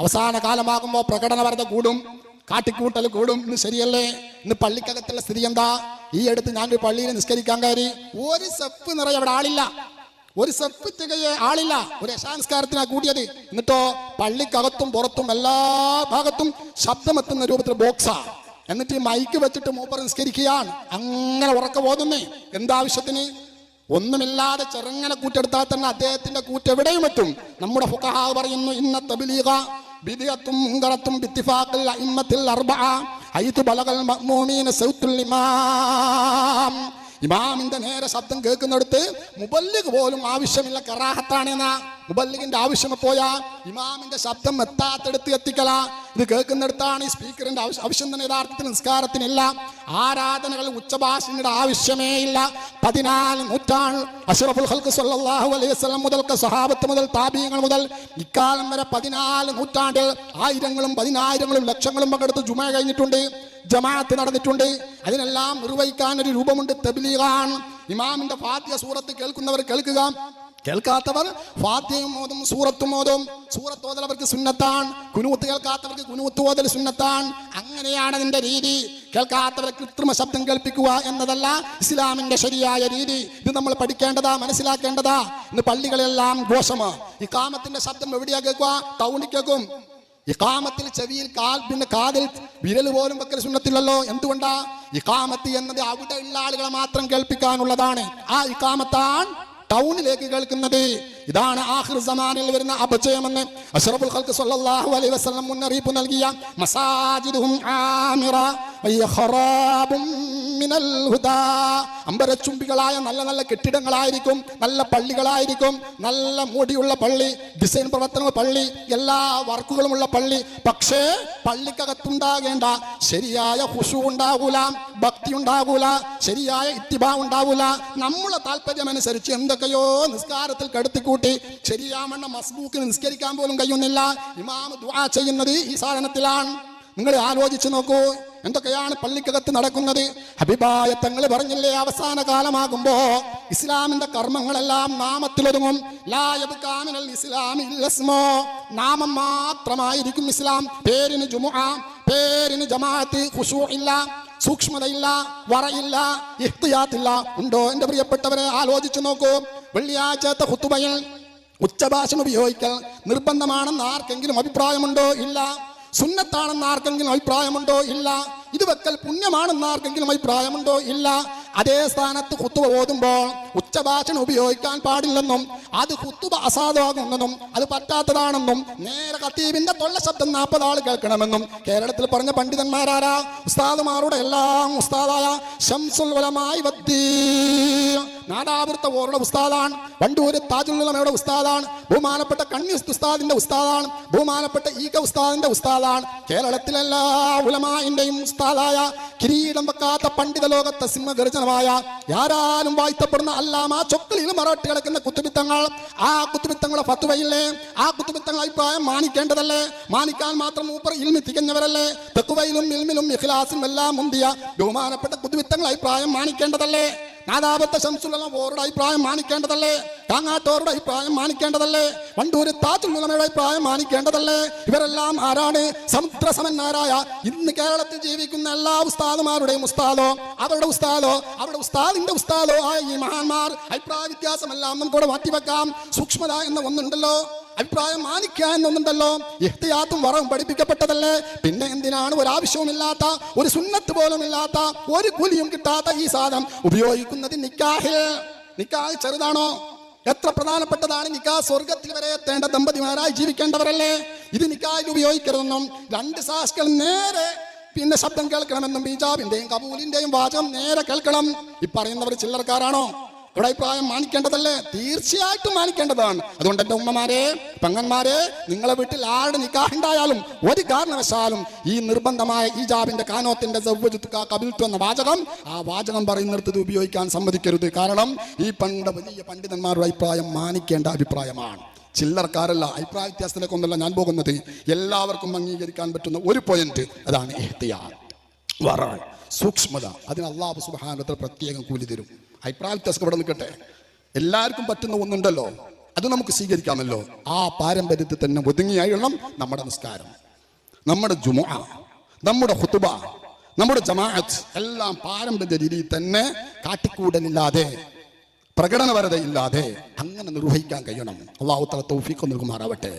അവസാന കാലമാകുമ്പോൾ പ്രകടനപരത കൂടും, കാട്ടിക്കൂട്ടൽ കൂടും. ഇന്ന് ശരിയല്ലേ? ഇന്ന് പള്ളിക്കകത്തുള്ള സ്ഥിതി എന്താ? ഈ അടുത്ത് ഞാനൊരു പള്ളിയിൽ നിസ്കരിക്കാൻ കയറി, ഒരു സെപ്പ് നിറയെ അവിടെ ആളില്ല, ഒരു സെപ്പ് തികയെ ആളില്ല. ഒരു യശാംസ്കാരത്തിനാ കൂടിയത്. എന്നിട്ടോ പള്ളിക്കകത്തും പുറത്തും എല്ലാ ഭാഗത്തും ശബ്ദമെത്തുന്ന രൂപത്തിൽ ബോക്സാ. എന്നിട്ട് മൈക്ക് വെച്ചിട്ട് മൂപ്പർ നിസ്കരിക്കുകയാണ്. അങ്ങനെ ഉറക്ക പോകുന്നേ. എന്താവശ്യത്തിന്? ഒന്നുമില്ലാതെ ചെറുങ്ങനെ കൂറ്റെടുത്താൽ തന്നെ അദ്ദേഹത്തിന്റെ കൂറ്റെവിടെയും എത്തും. നമ്മുടെ ഫുഖഹാ പറയുന്നു, ഇന്ന തബ്ലീഗ ബിദ്അത്തും മുൻകറത്തും ബിത്തിഫാഖിൽ അഇമ്മത്തിൽ അർബഅ ഹൈതു ബലഗൽ മഅ്മൂമീന സൗത്തുൽ ഇമാം. ഇമാമിന്റെ നേരെ ശബ്ദം കേൾക്കുന്നിടത്ത് മുബല്ലിഗ് പോലും ആവശ്യമില്ല, കറാഹത്താണെന്നാ. മുബല്ലിഗിന്റെ ആവശ്യം പോയാ ഇമാമിന്റെ ശബ്ദം എത്താത്തടുത്ത് എത്തിക്കല. ഇത് കേൾക്കുന്നിടത്താണ് ഈ സ്പീക്കറിന്റെ ആവശ്യം തന്നെ. യഥാർത്ഥത്തിൽ നിസ്കാരത്തിനില്ല. ആരാധനകൾ ഉച്ചഭാഷയുടെ ആവശ്യമേ ഇല്ല. 14 നൂറ്റാണ്ട് അഷ്റഫുൽ ഖൽഖ് സ്വല്ലല്ലാഹു അലൈഹി വസല്ലം മുതൽ സഹാബത്ത് മുതൽ താബീങ്ങൾ മുതൽ ഇക്കാലം വരെ 14 നൂറ്റാണ്ടിൽ ആയിരങ്ങളും പതിനായിരങ്ങളും ലക്ഷങ്ങളും പങ്കെടുത്ത് ജുമ കഴിഞ്ഞിട്ടുണ്ട്, ജമാഅത്ത് നടന്നിട്ടുണ്ട്. അതിനെല്ലാം നിർവഹിക്കാൻ ഒരു രൂപമുണ്ട്, തബ്ലീഗാണ്. ഇമാമിന്റെ ഫാത്തിഹ സൂറത്ത് കേൾക്കുന്നവർ കേൾക്കുക, കേൾക്കാത്തവർ ഫാത്തിഹയും ഓതും സൂറത്തും ഓതും. സൂറത്ത് ഓതൽ അവർക്ക് സുന്നത്താണ്, കുനൂത്ത് കേൾക്കാത്തവർക്ക് കുനൂത്ത് ഓതൽ സുന്നത്താണ്. അങ്ങനെയാണ് അതിന്റെ രീതി. കേൾക്കാത്തവരെ കൃത്രിമ ശബ്ദം കേൾപ്പിക്കുക എന്നതല്ല ഇസ്ലാമിന്റെ ശരിയായ രീതി. ഇത് നമ്മൾ പഠിക്കേണ്ടതാ, മനസ്സിലാക്കേണ്ടതാ. ഇന്ന് പള്ളികളെല്ലാം ഘോഷമാ. ഇഖാമത്തിന്റെ ശബ്ദം എവിടെയാ കേൾക്കുക? ടൗണിൽ കേൾക്കും. ഇഖാമത്തിൽ ചെവിയിൽ പിന്നെ കാതിൽ വിരൽ പോലും വെക്കൽ സുന്നത്തില്ലല്ലോ. എന്തുകൊണ്ടാ? ഇഖാമത്ത് എന്നത് അവിടെ ഉള്ള ആളുകളെ മാത്രം കേൾപ്പിക്കാനുള്ളതാണ്. ആ ഇഖാമത്താണ് ടൗണിലേക്ക് കേൾക്കുന്നത്. ഇതാണ് ആഖിർ സമാനിൽ വരുന്ന അപജയമെന്ന് അഷ്റഫുൽ ഖൽഖ് സ്വല്ലല്ലാഹു അലൈഹി വസല്ലം മുന്നറിയിപ്പ് നൽകിയ മസാജിദുഹും ആമിറ വയഖറാബും മിനൽ ഹുദാ. അമ്പരച്ചുംബികളായ നല്ല നല്ല കെട്ടിടങ്ങളായിരിക്കും, നല്ല പള്ളികളായിരിക്കും, നല്ല മൂടിയുള്ള പള്ളി, ഡിസൈൻ പ്രവർത്തനങ്ങൾ പള്ളി, എല്ലാ വർക്കുകളുമുള്ള പള്ളി. പക്ഷേ പള്ളിക്കകത്തുണ്ടാകേണ്ട ശരിയായ ഖുശൂ ഉണ്ടാകൂല, ഭക്തി ഉണ്ടാകൂല, ശരിയായ ഇത്തിബാ ഉണ്ടാകൂല. നമ്മളെ താല്പര്യമനുസരിച്ച് എന്തൊക്കെയോ നിസ്കാരത്തിൽ കടത്തിക്കൂട്ടി ശരിയാവണ്ണം മസ്ബൂക്കിന് നിസ്കരിക്കാൻ പോലും കഴിയുന്നില്ല. ഇമാം ദുആ ചെയ്യുന്നത് ഈ സാധനത്തിലാണ്. നിങ്ങൾ ആലോചിച്ച് നോക്കൂ, എന്തൊക്കെയാണ് പള്ളിക്കകത്ത് നടക്കുന്നത്. ഹബീബായ തങ്ങൾ പറഞ്ഞില്ലേ, അവസാന കാലമാകുമ്പോ ഇസ്ലാമിന്റെ കർമ്മങ്ങളെല്ലാം നാമത്തിലൊതുങ്ങും. ലാ യബ്കാ മിനൽ ഇസ്ലാമി ഇല്ല ഇസ്മോ. നാമം മാത്രമായിരിക്കും ഇസ്ലാം. പേരിന് ജുമുഅ, പേരിന് ജമാഅത്ത്, ഖുശൂ ഇല്ല, സൂക്ഷ്മതയില്ല, വറയില്ല, ഇഹ്തിയാത്തില്ല. ഉണ്ടോ എന്റെ പ്രിയപ്പെട്ടവരെ? ആലോചിച്ചു നോക്കൂ. വെള്ളിയാഴ്ചത്തെ ഖുതുബയിൽ ഉച്ചഭാഷണം ഉപയോഗിക്കൽ നിർബന്ധമാണെന്ന് ആർക്കെങ്കിലും അഭിപ്രായമുണ്ടോ? ഇല്ല. സുന്നത്താണെന്ന് ആർക്കെങ്കിലും അഭിപ്രായമുണ്ടോ? ഇല്ല. ഇത് വെക്കൽ പുണ്യമാണെന്ന് ആർക്കെങ്കിലും അഭിപ്രായമുണ്ടോ? ഇല്ല. അതേ സ്ഥാനത്ത് ഖുതുബ ഓതുമ്പോൾ ഉച്ചഭാഷണം ഉപയോഗിക്കാൻ പാടില്ലെന്നും അത് ഖുതുബ അസാധുവാകുന്നെന്നും അത് പറ്റാത്തതാണെന്നും നേരെ ഖതീബിന്റെ തൊള്ള ശബ്ദം 40 ആൾ കേൾക്കണമെന്നും കേരളത്തിൽ പറഞ്ഞ പണ്ഡിതന്മാരാരാ? ഉസ്താദുമാരുടെ എല്ലാം ഉസ്താദായ ശംസുൽ ഉലമായി വദ്ദീൻ നാദാവൃത്ത ഓറുടെ ഉസ്താദാണ്. വണ്ടൂര് താജുൽ ഉലമയുടെ ഉസ്താദാണ്. ബഹുമാനപ്പെട്ട കണ്ണി ഉസ്താദിന്റെ ഉസ്താദാണ്. ബഹുമാനപ്പെട്ട ഈക ഉസ്താദിന്റെ ഉസ്താദാണ്. കേരളത്തിലെല്ലാ ഉലമായിന്റെയും ഉസ്താദായ കിരീടം വെക്കാത്ത പണ്ഡിത ലോകത്തെ സിംഹഗർജനമായ ആരാലും വാഴ്ത്തപ്പെടുന്ന അല്ലാമ ചൊക്കളിൽ മറാട്ടി കിടക്കുന്ന കുത്തുബിത്തങ്ങൾ. ആ കുത്തുബിത്തങ്ങളുടെ ഫത്വയില്ലേ? ആ കുത്തുബിത്തങ്ങൾ അഭിപ്രായം മാനിക്കേണ്ടതല്ലേ? മാനിക്കാൻ മാത്രം മൂപ്പർ ഇൽമി തികഞ്ഞവരല്ലേ? തഖ്വയിലും ഇൽമിലും ഇഖ്ലാസിലും എല്ലാം മുന്തിയ ബഹുമാനപ്പെട്ട കുത്തുബിത്തങ്ങൾ അഭിപ്രായം മാനിക്കേണ്ടതല്ലേ? നാദാപത്തെ ശംസുൽ ഓറുടെ അഭിപ്രായം മാനിക്കേണ്ടതല്ലേ? കാങ്ങാട്ടോറുടെ അഭിപ്രായം മാനിക്കേണ്ടതല്ലേ? വണ്ടൂര് താജുൽ ഉലമയുടെ അഭിപ്രായം മാനിക്കേണ്ടതല്ലേ? ഇവരെല്ലാം ആരാണ്? സമുദ്രസമന്മാരായ ഇന്ന് കേരളത്തിൽ ജീവിക്കുന്ന എല്ലാ ഉസ്താദുമാരുടെയും ഉസ്താദോ അവരുടെ ഉസ്താദോ അവരുടെ ഉസ്താദിന്റെ ഉസ്താദോ ആയ ഈ മഹാന്മാർ അഭിപ്രായ വ്യത്യാസമെല്ലാം നമുക്കിവിടെ മാറ്റിവെക്കാം. സൂക്ഷ്മത എന്ന ഒന്നുണ്ടല്ലോ, അഭിപ്രായം മാനിക്കുക എന്നൊന്നുണ്ടല്ലോ. ഇഹ്തിയാത്തും വറവും പഠിപ്പിക്കപ്പെട്ടതല്ലേ? പിന്നെ എന്തിനാണ് ഒരാവശ്യവുമില്ലാത്ത, ഒരു സുന്നത്ത് പോലും ഇല്ലാത്ത, ഒരു കൂലിയും കിട്ടാത്ത ഈ സാധനം ഉപയോഗിക്കുന്നത്? നിക്കാഹിൽ. നിക്കാഹ് ചെറുതാണോ? എത്ര പ്രധാനപ്പെട്ടതാണ് നിക്കാഹ്. സ്വർഗത്തിൽ വരെ എത്തേണ്ട ദമ്പതിമാരായി ജീവിക്കേണ്ടവരല്ലേ? ഇത് നിക്കാഹിൽ ഉപയോഗിക്കരുതെന്നും 2 സാക്ഷികൾ നേരെ പിന്നെ ശബ്ദം കേൾക്കണമെന്നും ബീജാബിന്റെയും കബൂലിന്റെയും വാചകം നേരെ കേൾക്കണം. ഈ പറയുന്നവർ ചില്ലറക്കാരാണോ? ഇവിടെ അഭിപ്രായം മാനിക്കേണ്ടതല്ലേ? തീർച്ചയായിട്ടും മാനിക്കേണ്ടതാണ്. അതുകൊണ്ട് എൻ്റെ ഉമ്മമാരെ, പെങ്ങന്മാരെ, നിങ്ങളെ വീട്ടിൽ ആരുടെ നിക്കാഹ് ഉണ്ടായാലും ഒരു കാരണവശാലും ഈ നിർബന്ധമായ ഈജാബിന്റെ കാനോത്തിന്റെ കബിൽത്തു എന്ന വാചകം, ആ വാചകം പറയുന്നിടത്ത് ഉപയോഗിക്കാൻ സമ്മതിക്കരുത്. കാരണം ഈ വലിയ പണ്ഡിതന്മാരുടെ അഭിപ്രായം മാനിക്കേണ്ട അഭിപ്രായമാണ്. ചില്ലറക്കാരല്ല. അഭിപ്രായ വ്യത്യാസത്തിലേക്കൊന്നല്ല ഞാൻ പോകുന്നത്. എല്ലാവർക്കും അംഗീകരിക്കാൻ പറ്റുന്ന ഒരു പോയിന്റ്, അതാണ് ഇഹ്തിയാത്ത്, വറ, സൂക്ഷ്മത. അതിന് അല്ലാഹു സുബ്ഹാനഹു വ തആല പ്രത്യേകം കൂലി തരും. അഭിപ്രായ വ്യത്യാസം ഇവിടെ നിൽക്കട്ടെ. എല്ലാവർക്കും പറ്റുന്ന ഒന്നുണ്ടല്ലോ, അത് നമുക്ക് സ്വീകരിക്കാമല്ലോ. ആ പാരമ്പര്യത്തിൽ തന്നെ ഒതുങ്ങിയായുള്ള നമ്മുടെ നിസ്കാരം, നമ്മുടെ ജുമുഅ, നമ്മുടെ ഖുതുബ, നമ്മുടെ ജമാഅത്ത് എല്ലാം പാരമ്പര്യ രീതിയിൽ തന്നെ കാട്ടിക്കൂടലില്ലാതെ പ്രകടനപരതയില്ലാതെ അങ്ങനെ നിർവഹിക്കാൻ കഴിയണം. അല്ലാഹു തആല തൗഫീഖ് നൽകുമാറാവട്ടെ.